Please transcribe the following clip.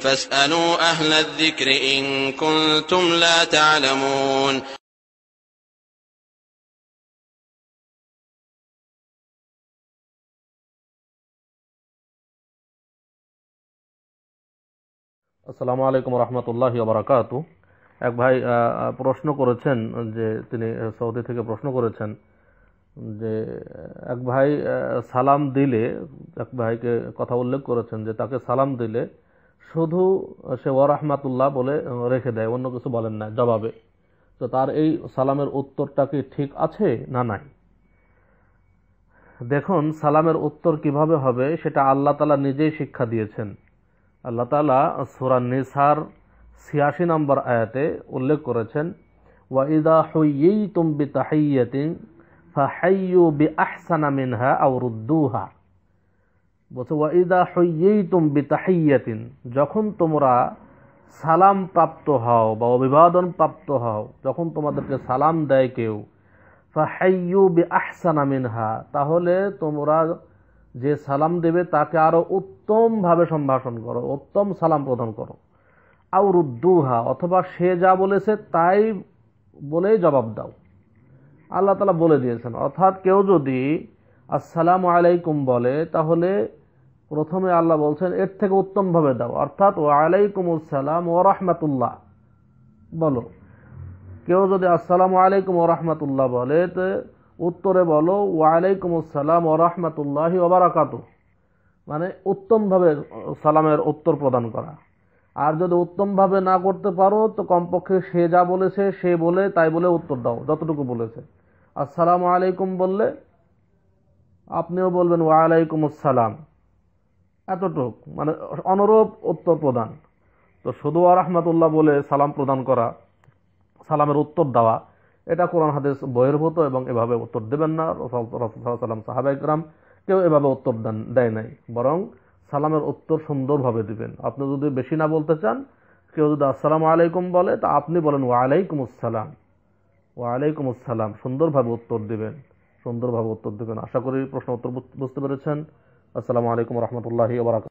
فاسألوا أهل الذكر إن كنتم لا تعلمون. আসসালামু আলাইকুম রহমতুল্লাহি ওয়া বারাকাতুহু। এক ভাই প্রশ্ন করেছেন যে তিনি সৌদি থেকে প্রশ্ন করেছেন যে এক ভাই সালাম দিলে, এক ভাইকে কথা উল্লেখ করেছেন যে তাকে সালাম দিলে শুধু সে ওয়া রাহমাতুল্লাহ বলে রেখে দেয়, অন্য কিছু বলেন না জবাবে। তো তার এই সালামের উত্তরটা কি ঠিক আছে না নাই? দেখুন, সালামের উত্তর কিভাবে হবে সেটা আল্লাহ তাআলা নিজেই শিক্ষা দিয়েছেন। আল্লাহ তাআলা সূরা নিসার ৮৬ নম্বর আয়াতে উল্লেখ করেছেন, ওয়া ইযা হুয়্যিতুম বিতাহিয়্যাতিন ফাহাইয়্যু বিআহসানা মিনহা আও রুদ্দুহা। বলছে ওয়া ইযা হুয়্যিতুম বিতাহিয়্যাতিন, যখন তোমরা সালাম প্রাপ্ত হও বা অভিবাদন প্রাপ্ত হও, যখন তোমাদেরকে সালাম দেয় কেউ, ফাহাইয়্যু বিআহসানা মিনহা, তাহলে তোমরা যে সালাম দেবে তাকে আরো উত্তমভাবে সম্ভাষণ করো, উত্তম সালাম প্রদান করো। আও রুদ্দুহা, অথবা সে যা বলেছে তাই বলেই জবাব দাও। আল্লাহ তাআলা বলে দিয়েছেন, অর্থাৎ কেউ যদি আসসালামু আলাইকুম বলে তাহলে প্রথমে আল্লাহ বলছেন এর থেকে উত্তমভাবে দাও, অর্থাৎ ওয়া আলাইকুমুস সালাম ওয়া রাহমাতুল্লাহ বলো। কেউ যদি আসসালামু আলাইকুম ওয়া রাহমাতুল্লাহ বলে তো উত্তরে বলো ওয়া আলাইকুমুস সালাম ওয়া রাহমাতুল্লাহি ওয়া বারাকাতুহু, মানে উত্তমভাবে সালামের উত্তর প্রদান করা। আর যদি উত্তমভাবে না করতে পারো তো কমপক্ষে সে যা বলেছে সে বলে তাই বলে উত্তর দাও, যতটুকু বলেছে। আসসালামু আলাইকুম বললে আপনিও বলবেন ওয়া আলাইকুমুস সালাম, এতটুক, মানে অনুরূপ উত্তর প্রদান। তো শুধু ওয়া রাহমাতুল্লাহ বলে সালাম প্রদান করা, সালামের উত্তর দেওয়া, এটা কোরআন হাদিস বহির্ভূত এবং এভাবে উত্তর দেবেন না। রাসূল সাল্লাল্লাহু আলাইহি ওয়াসাল্লাম, সাহাবায়ে কেরাম কেউ এভাবে উত্তর দেয় নাই, বরং সালামের উত্তর সুন্দরভাবে দিবেন। আপনি যদি বেশি না বলতে চান, কেউ যদি আসসালামু আলাইকুম বলে তা আপনি বলেন ওয়া আলাইকুমুস সালাম, ওয়া আলাইকুমুস সালাম, সুন্দরভাবে উত্তর দিবেন, সুন্দরভাবে উত্তর দিবেন। আশা করি প্রশ্ন উত্তর বুঝতে পেরেছেন। আসসালামু আলাইকুম ওয়া রাহমাতুল্লাহি ওয়া বারাকাতুহু।